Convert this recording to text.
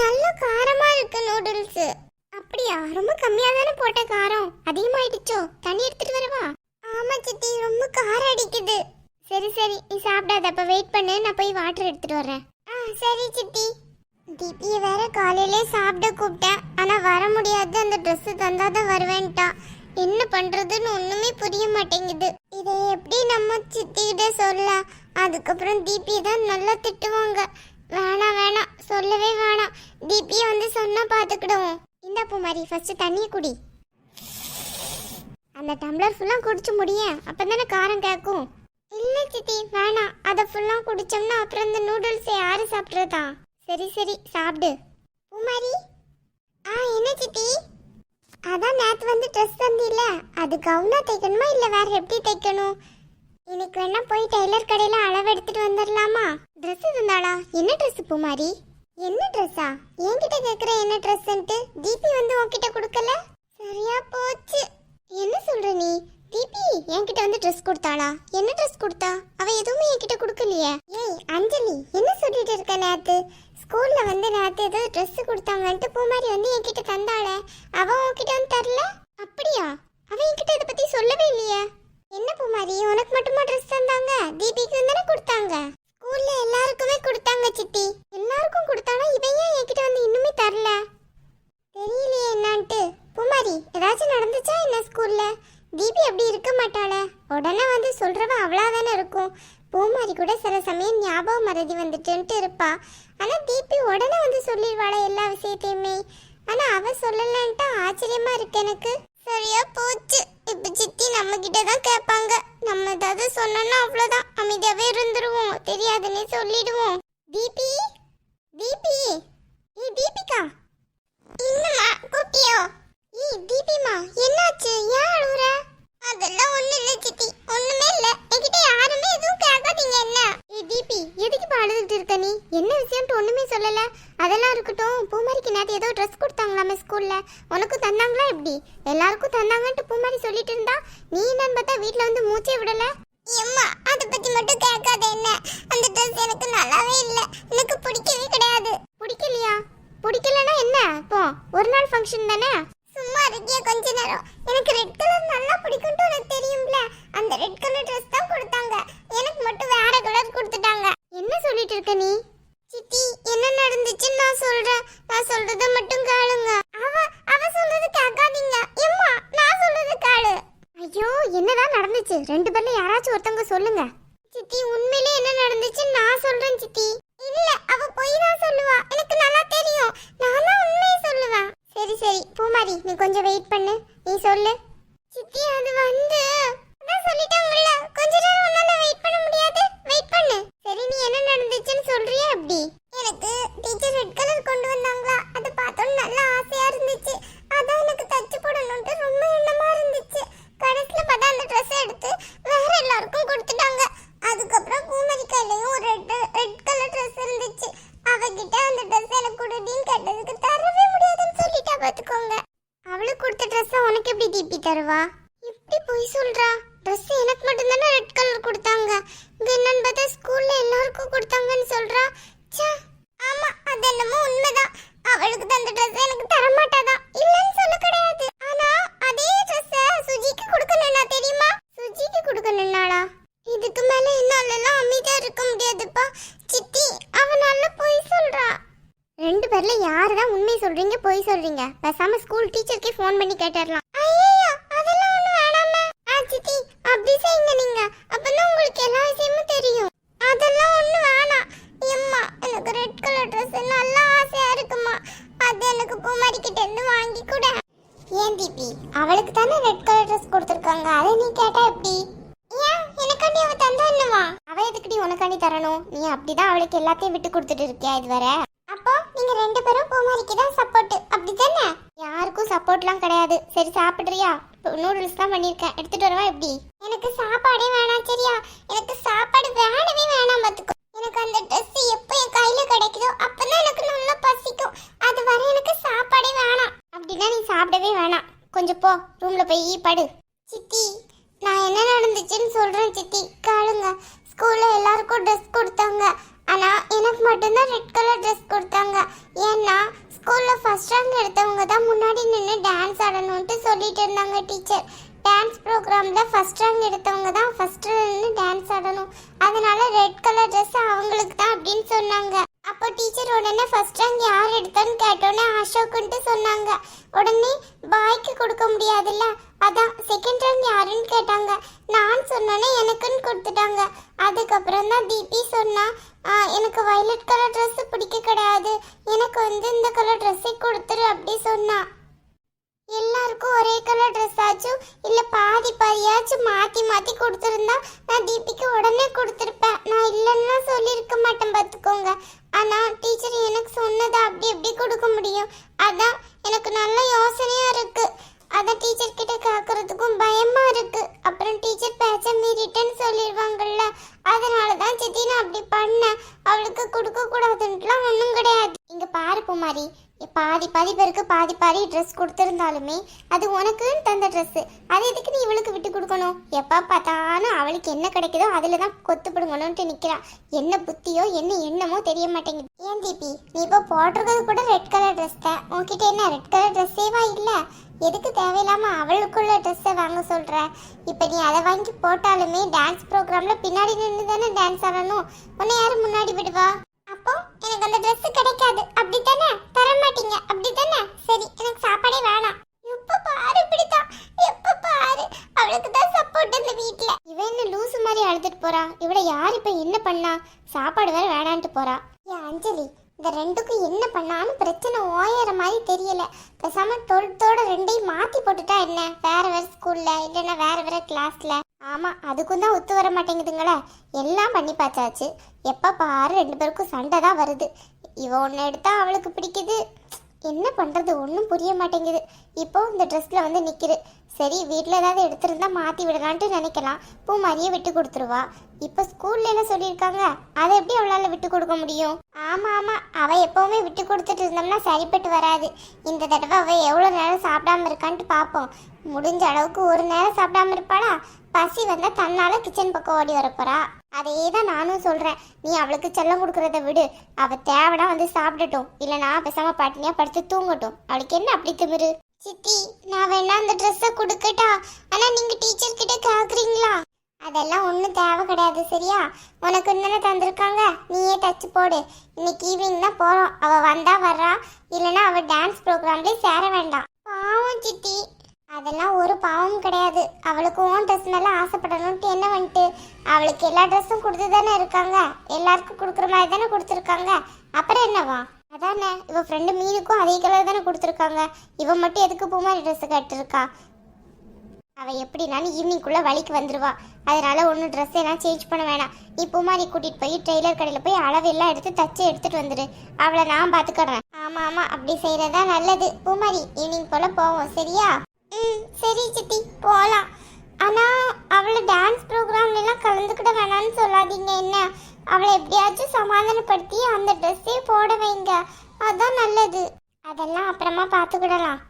நல்ல காரமா இருக்கு நூடுல்ஸ். அப்படியா? ரொம்ப கம்மியா தானே போட்ட காரம், அதிகமாயிடுச்சோ? தண்ணி எடுத்துட்டு வரவா? ஆமா சித்தி, ரொம்ப காரம் அடிக்குது. சரி சரி, நீ சாப்பிடாத, அப்ப வெயிட் பண்ணு, நான் போய் வாட்டர் எடுத்துட்டு வரேன். சரி சித்தி. தீபியை வேற காலையிலே சாப்பிட கூப்பிட்டேன், ஆனா வர முடியாது, அந்த ட்ரெஸ் தந்தாதான் வருவேன்ட்டா. என்ன பண்றதுன்னு ஒண்ணுமே புரிய மாட்டேங்குது. இதை எப்படி நம்ம சித்திகிட்ட சொல்ல? அதுக்கப்புறம் தீபி தான் நல்லா திட்டுவாங்க. வேணாம் வேணாம், சொல்லவே வேணாம். தீபியை வந்து சொன்னா பாத்துக்கிடுவோம். இந்த பூமாரி, ஃபர்ஸ்ட் தண்ணியை குடி. அந்த டம்ளர் ஃபுல்லா குடிச்சு முடிய, அப்பதானே காரம் கேட்கும். இல்ல சித்தி வேணாம், அதை ஃபுல்லா குடிச்சோம்னா அப்புறம் இந்த நூடுல்ஸ் யாரு சாப்பிட்றதா? சரி சரி சாப்பிடு. பூமாரி. என்ன சித்தி? அதான் நேத்து வந்து ட்ரெஸ் தந்தில, அது கவுனா தைக்கணுமா இல்ல வேற எப்படி தைக்கணும்? இன்னைக்கு வேணா போய் டெய்லர் கடையில அளவு எடுத்துட்டு வந்துடலாமா? ட்ரெஸ் இருந்தாளா? என்ன ட்ரெஸ் பூமாரி? என்ன ட்ரெஸ்ஸா? என்கிட்ட கேக்குற என்ன ட்ரெஸ்ன்ட்டு? தீபி வந்து உன்கிட்ட கொடுக்கல? சரியா போச்சு. என்ன சொல்ற நீ? தீபி என்கிட்ட வந்து ட்ரெஸ் கொடுத்தாளா? என்ன ட்ரெஸ் கொடுத்தா? அவ எதுவுமே என்கிட்ட கொடுக்கலையே. ஏய் அஞ்சலி, என்ன சொல்லிட்டு இருக்க? நேத்து ஸ்கூல்ல வந்து நேத்து ஏதோ ட்ரெஸ் கொடுத்தாங்கன்ட்டு பூமாரி வந்து என்கிட்ட தந்தாளே, அவ உன்கிட்ட வந்து தரல? அப்படியா? அவ என்கிட்ட இதை பத்தி சொல்லவே இல்லையே. என்ன பூமாரி, உனக்கு மட்டுமா ட்ரெஸ் தந்தாங்க? தீபிக்கு தானே கொடுத்தாங்க? ஸ்கூல்ல எல்லாருக்குமே கொடுத்தாங்க சித்தி. எல்லாருக்கும் கொடுத்தானா இவன் ஏன் என்கிட்ட வந்து இன்னுமே தரல? தெரியலையே என்னான்ட்டு. பூமாரி, ஏதாச்சும் நடந்துச்சா என்ன ஸ்கூல்ல? தீபி அப்படி இருக்க மாட்டாளே, உடனே வந்து சொல்றவ அவளாதானே இருக்கும். பூமாரி கூட சில சமயம் ஞாபகம் மறதி வந்துட்டுன்ட்டு இருப்பா. ஆனா தீபி உடனே வந்து சொல்லிடுவாளே எல்லா விஷயத்தையுமே. ஆனா அவ சொல்லலன்ட்டு ஆச்சரியமா இருக்கு எனக்கு. சரியா போச்சு. இப்ப சித்தி நம்ம கிட்ட தான் கேட்பாங்க. நம்ம ஏதாவது சொன்னோம்னா அவ்வளவுதான், அமைதியாவே இருந்துருவோம், தெரியாதுன்னு சொல்லிடுவோம். தீபி, தீபி, தீபிகா, என்னம்மா கூப்பிட்டியோ? தீபிமா, என்னாச்சு? ஏன் அழுவுற? அதெல்லாம் ஒண்ணு இல்ல சித்தி, ஒண்ணுமே இல்ல. என்கிட்ட யாருமே எதுவும் கேட்காதீங்க. என்ன தீபி, எதுக்கு அழுதுட்டு இருக்க நீ? என்ன விஷயம்ட்டு ஒண்ணுமே சொல்லல. அதெல்லாம் இருக்கட்டும். பூமாரிக்கு நேத்து ஏதோ ட்ரெஸ் கொடுத்தாங்களாமே ஸ்கூல்ல, உனக்கும் தந்தாங்களா? எப்படி? எல்லாருக்கும் தந்தாங்கன்ட்டு பூமாரி சொல்லிட்டு இருந்தா, நீ என்னன்னு பார்த்தா வீட்டுல வந்து மூச்சே விடல. அம்மா, அதை பத்தி மட்டும் கேட்காத. என்ன, அந்த ட்ரெஸ் எனக்கு நல்லாவே இல்ல, எனக்கு பிடிக்கவே கிடையாது. பிடிக்கலையா? பிடிக்கலன்னா என்ன? இப்போ ஒரு நாள் ஃபங்க்ஷன் தானே, சும்மா இருக்கியா கொஞ்ச நேரம்? எனக்கு ரெட் கலர் நல்லா பிடிக்கும்னு உனக்கு தெரியும்ல, அந்த ரெட் கலர் ட்ரெஸ் தான் கொடுத்தாங்க. எனக்கு மட்டும் வேற கலர் கொடுத்துட்டாங்க. என்ன சொல்லிட்டு இருக்க நீ? சித்தி, என்ன நடந்துச்சுன்னு நான் சொல்றேன், நான் சொல்றத மட்டும் கேளுங்க. அவ சொல்றது கேட்காதீங்க. அம்மா, நான் சொல்றது கேளு. ஐயோ, என்னதான் நடந்துச்சு? ரெண்டு பேர்ல யாராச்சும் ஒருத்தவங்க சொல்லுங்க. சித்தி, உண்மையிலே என்ன நடந்துச்சுன்னு நான் சொல்றேன் சித்தி. இல்ல, அவ போய் தான் சொல்லுவா, எனக்கு நல்லா தெரியும். நான் தான் உண்மையை சொல்லுவேன். சரி சரி பூமாரி, நீ கொஞ்சம் வெயிட் பண்ணு, நீ சொல்லு. சித்தி, அது வந்து அதான் சொல்லிட்டாங்கல்ல, கொஞ்ச நேரம் உன்னால வெயிட் பண்ண முடியாது, வெயிட் பண்ணு. சரி, நீ என்ன நடந்துச்சுன்னு சொல்றியா? அப்படி எனக்கு டீச்சர் ரெட் கலர் கொண்டு வந்தாங்களா, அதை பார்த்தோன்னு நல்லா ஆசையா இருந்துச்சு. அதான் எனக்கு தச்சு போடணும்ட்டு ரொம்ப எண்ணமா இருந்துச்சு. கடைசியில பார்த்தா அந்த ட்ரெஸ் எடுத்து வேற எல்லாருக்கும் கொடுத்துட்டாங்க. அதுக்கப்புறம் பூமாரி கையிலையும் ஒரு ரெட் கலர் ட்ரெஸ் இருந்துச்சு. அவகிட்ட அந்த ட்ரெஸ் எனக்கு கொடுடின்னு கேட்டதுக்கு தரவே முடியாதுன்னு சொல்லிட்டா பாத்துக்கோங்க. அவளுக்கு கொடுத்த ட்ரெஸ் உனக்கு எப்படி தீபி தருவா? எப்படி போய் சொல்றா? ட்ரெஸ் எனக்கு மட்டும் தானே ரெட் கலர் கொடுத்தாங்க, இங்க என்னன்னு பார்த்தா ஸ்கூல்ல எல்லாருக்கும் கொடுத்தாங்கன்னு சொல்றா. ச்சே, ஆமா, அது என்னமோ உண்மைதான். அவளுக்கு தந்த ட்ரெஸ் எனக்கு தர மாட்டாதான், இல்லன்னு சொல்ல கிடையாது. ஆனா அதே ட்ரெஸ் சுஜிக்கு கொடுக்கணும்னா தெரியுமா? சுஜிக்கு கொடுக்கணும்னாளா? இதுக்கு மேல என்னாலலாம் அமைதியா இருக்க முடியாதுப்பா. சித்தி, அவ நல்ல போய் சொல்றா. ரெண்டு பேர்ல யாருதான் உண்மை சொல்றீங்க போய் சொல்றீங்க? பேசாம ஸ்கூல் டீச்சருக்கே ஃபோன் பண்ணி கேட்டறலாம். ஐயோ, அதெல்லாம் ஒண்ணு வேணாமா. சித்தி, அப்படி செய்யுங்க நீங்க, அப்பதான் உங்களுக்கு எல்லா விஷயமும் தெரியும். அதெல்லாம் ஒண்ணு வேணாம். அம்மா, எனக்கு ரெட் கலர் ட்ரெஸ் நல்லா ஆசையா இருக்குமா, அது எனக்கு பூமாரி கிட்ட இருந்து வாங்கி கொடு. ஏன் தீபி, அவளுக்கு தானே ரெட் கலர் ட்ரெஸ் கொடுத்துருக்காங்க, அதை நீ கேட்டா எப்படி? ஏன், எனக்காண்டி அவ தந்தா என்னவா? அவ எதுக்குடி உனக்காண்டி தரணும்? நீ அப்படிதான் அவளுக்கு எல்லாத்தையும் விட்டு கொடுத்துட்டு இருக்கியா இதுவரை? அப்போ நீங்க ரெண்டு பேரும் பூமாரிக்கு தான் சப்போர்ட், அப்படிதானே? யாருக்கும் சப்போர்ட்லாம் கிடையாது. சரி, சாப்பிடுறியா? நூடுல்ஸ் தான் பண்ணிருக்கேன், எடுத்துட்டு வரவா? எப்படி? எனக்கு சாப்பாடே வேணாம், சரியா? எனக்கு சாப்பாடு வேணவே வேணாம் பாத்துக்கோ. எனக்கு அந்த ட்ரெஸ் எப்போ என் கையில கிடைக்குதோ அப்பதான் எனக்கு நல்லா பசிக்கும். அது வரை எனக்கு சாப்பாடே வேணாம். அப்படின்னா நீ சாப்பிடவே வேணாம், கொஞ்சம் போ, ரூம்ல போய் படு. சித்தி, நான் என்ன நடந்துச்சுன்னு சொல்றேன் சித்தி, கேளுங்க. ஸ்கூல்ல எல்லாருக்கும் ட்ரெஸ் கொடுத்தாங்க. ஆனா எனக்கு மட்டும்தான் ரெட் கலர் ட்ரெஸ் கொடுத்தாங்க. ஏன்னா ஸ்கூல்ல ஃபர்ஸ்ட் ரேங்க் எடுத்தவங்க தான் முன்னாடி நின்று டான்ஸ் ஆடணும்னு சொல்லிட்டு இருந்தாங்க டீச்சர். டான்ஸ் ப்ரோக்ராம்ல ஃபர்ஸ்ட் ரேங்க் எடுத்தவங்க தான் ஃபர்ஸ்ட் நின்று டான்ஸ் ஆடணும். அதனால ரெட் கலர் ட்ரெஸ் அவங்களுக்கு தான் அப்படின்னு சொன்னாங்க. அப்போ டீச்சர் உடனே ஃபர்ஸ்ட் ரேங்க் யார் எடுத்தான்னு கேட்டோன்னே அசோக்குன்ட்டு சொன்னாங்க. உடனே பாய்க்கு கொடுக்க முடியாதுல்ல, அதான் செகண்ட் ரேங்க் யாருன்னு கேட்டாங்க. நான் சொன்னோன்னே எனக்குன்னு கொடுத்துட்டாங்க. அதுக்கப்புறம் தான் தீபி சொன்னா, எனக்கு வயலட் கலர் ட்ரெஸ் பிடிக்க கிடையாது, எனக்கு இந்த கலர் ட்ரெஸ்ஸை கொடுத்துரு அப்படி சொன்னா. எல்லாருக்கும் ஒரே கலர் ட்ரெஸ் ஆச்சும் இல்ல பாதி பாதியாச்சும் மாத்தி மாத்தி கொடுத்துருந்தா நான் தீபிக்கு உடனே கொடுத்துருப்பேன். நான் இல்லைன்னா சொல்லியிருக்க மாட்டேன் பார்த்துக்கோங்க. ஆனா டீச்சர் எனக்கு சொன்னதை அப்படி எப்படி கொடுக்க முடியும்? அதான் எனக்கு நல்ல யோசனையா இருக்கு. அதான் டீச்சர் கிட்ட கேட்கறதுக்கும் பயமா இருக்கு. அப்புறம் டீச்சர் பேச்ச மீறிட்டேன்னு சொல்லிடுவாங்கல்ல. அதனாலதான் சித்தி நான் அப்படி பண்ணேன். அவளுக்கு கொடுக்க கூடாதுன்ட்டுலாம் ஒன்றும் கிடையாது. இங்க பாரு பூமாரி, பாதி பாதி பேருக்கு பாதி பாதி ட்ரெஸ் கொடுத்துருந்தாலுமே அது உனக்குன்னு தந்த ட்ரெஸ். அது எதுக்கு நீ இவளுக்கு விட்டு கொடுக்கணும்? எப்போ பார்த்தாலும் அவளுக்கு என்ன கிடைக்குதோ அதில் தான் கொத்து பிடுங்கணும்ட்டு நிற்கிறான். என்ன புத்தியோ என்ன எண்ணமோ தெரிய மாட்டேங்குது. ஏன் தீபி, நீ இப்போ போட்டிருக்கிறது கூட ரெட் கலர் ட்ரெஸ் தான். உன்கிட்ட என்ன ரெட் கலர் ட்ரெஸ்ஸேவா இல்லை? எதுக்கு தேவையில்லாம அவளுக்குள்ள ட்ரெஸ்ஸை வாங்க சொல்ற? இப்போ நீ அதை வாங்கி போட்டாலுமே டான்ஸ் ப்ரோக்ராம்ல பின்னாடி நின்று தானே டான்ஸ் ஆடணும். உன்னை யாரும் முன்னாடி விடுவா? அப்போ எனக்கு அந்த ட்ரெஸ் கிடைக்காது அப்படித்தானே? தர மாட்டீங்க அப்படித்தானே? சரி, எனக்கு சாப்பாடே வேணாம். எப்ப பாரு இப்படித்தான், எப்ப பாரு அவளுக்கு தான் சப்போர்ட் இந்த வீட்ல. இவன் என்ன லூசு மாதிரி அழுதுட்டு போறா? இவள யார் இப்ப என்ன பண்ணா? சாப்பாடு வேற வேணான்ட்டு போறா. ஏன் அஞ்சலி, இந்த ரெண்டுக்கும் என்ன பண்ணாலும் பிரச்சனை ஓயற மாதிரி தெரியல. பேசாம 12th ரெண்டையும் மாத்தி போட்டுட்டா என்ன? வேற வேற ஸ்கூல்ல இல்லைன்னா வேற வேற கிளாஸ்ல. ஆமா, அதுக்கும் தான் ஒத்து வர மாட்டேங்குதுங்களே. எல்லாம் பண்ணி பார்த்தாச்சு. எப்ப பாரு 2 பேருக்கும் சண்டை தான் வருது. இவ ஒன்று எடுத்தா அவளுக்கு பிடிக்குது. என்ன பண்றது ஒன்றும் புரிய மாட்டேங்குது. இப்போ இந்த ட்ரெஸ்ல நிக்குது. சரி, வீட்டில் ஏதாவது எடுத்திருந்தா மாற்றி விடலான்ட்டு நினைக்கலாம். பூமாரியை விட்டு கொடுத்துருவா. இப்போ ஸ்கூல்ல என்ன சொல்லியிருக்காங்க, அதை எப்படி அவளால் விட்டு கொடுக்க முடியும்? ஆமாம் ஆமாம், அவள் எப்போவுமே விட்டு கொடுத்துட்டு இருந்தோம்னா சரிப்பட்டு வராது. இந்த தடவை அவள் எவ்வளோ நேரம் சாப்பிடாம இருக்கான்ட்டு பார்ப்போம். முடிஞ்ச அளவுக்கு ஒரு நேரம் சாப்பிடாம இருப்பாளா? பசி வந்தால் தன்னால் கிச்சன் பக்கம் ஓடி வரப்போறா. அதே தான் நானும் சொல்கிறேன். நீ அவளுக்கு செல்லம் கொடுக்குறத விடு. அவள் தேவைனா சாப்பிடட்டும், இல்லைனா பேசாமல் பட்டினியாக படுத்து தூங்கட்டும். அவளுக்கு என்ன அப்படி திமிரு? சித்தி, நான் வேணா அந்த ட்ரெஸ்ஸை கொடுக்கட்டா? ஆனா நீங்க டீச்சர் கிட்ட கேக்குறீங்களா? அதெல்லாம் ஒன்றும் தேவை கிடையாது, சரியா? உனக்கு தானே தந்திருக்காங்க, நீயே தச்சு போடு. இன்னைக்கு ஈவினிங் தான் போறோம். அவ வந்தா வர்றா, இல்லைன்னா அவ டான்ஸ் ப்ரோக்ராம்லேயே சேர வேண்டாம். பாவம் சித்தி. அதெல்லாம் ஒரு பாவம் கிடையாது. அவளுக்கு ஓன் ட்ரெஸ் மேலே ஆசைப்படணும்ட்டு என்ன வந்துட்டு? அவளுக்கு எல்லா ட்ரெஸ்ஸும் கொடுத்து தானே இருக்காங்க. எல்லாருக்கும் கொடுக்குற மாதிரி தானே கொடுத்துருக்காங்க. அப்புறம் என்னவா? அதானே, இவ ஃப்ரெண்டு மீனுக்கும் அதே கலர் தானே கொடுத்துருக்காங்க. இவன் மட்டும் எதுக்கு பூமாரி ட்ரெஸ் கட்டிருக்கா? அவள் எப்படினாலும் ஈவினிங்குள்ளே வழிக்கு வந்துடுவா. அதனால ஒன்றும் ட்ரெஸ் எல்லாம் சேஞ்ச் பண்ண வேணாம். நீ பூமாரி கூட்டிகிட்டு போய் டெய்லர் கடையில் போய் அளவெல்லாம் எடுத்து தச்சு எடுத்துகிட்டு வந்துடு. அவளை நான் பார்த்துக்கிறேன். ஆமாம் ஆமாம், அப்படி செய்கிறதா நல்லது. பூமாரி, ஈவினிங் போல் போவோம், சரியா? சரி சித்தி, போகலாம். ஆனால் அவளை டான்ஸ் ப்ரோக்ராம்லாம் கலந்துக்கிட வேணான்னு சொல்லாதீங்க என்ன? அவளை எப்படியாச்சும் சமாதானப்படுத்தி அந்த ட்ரெஸ்ஸே போட வைங்க. அதான் நல்லது. அதெல்லாம் அப்புறமா பார்த்துக்கிடலாம்.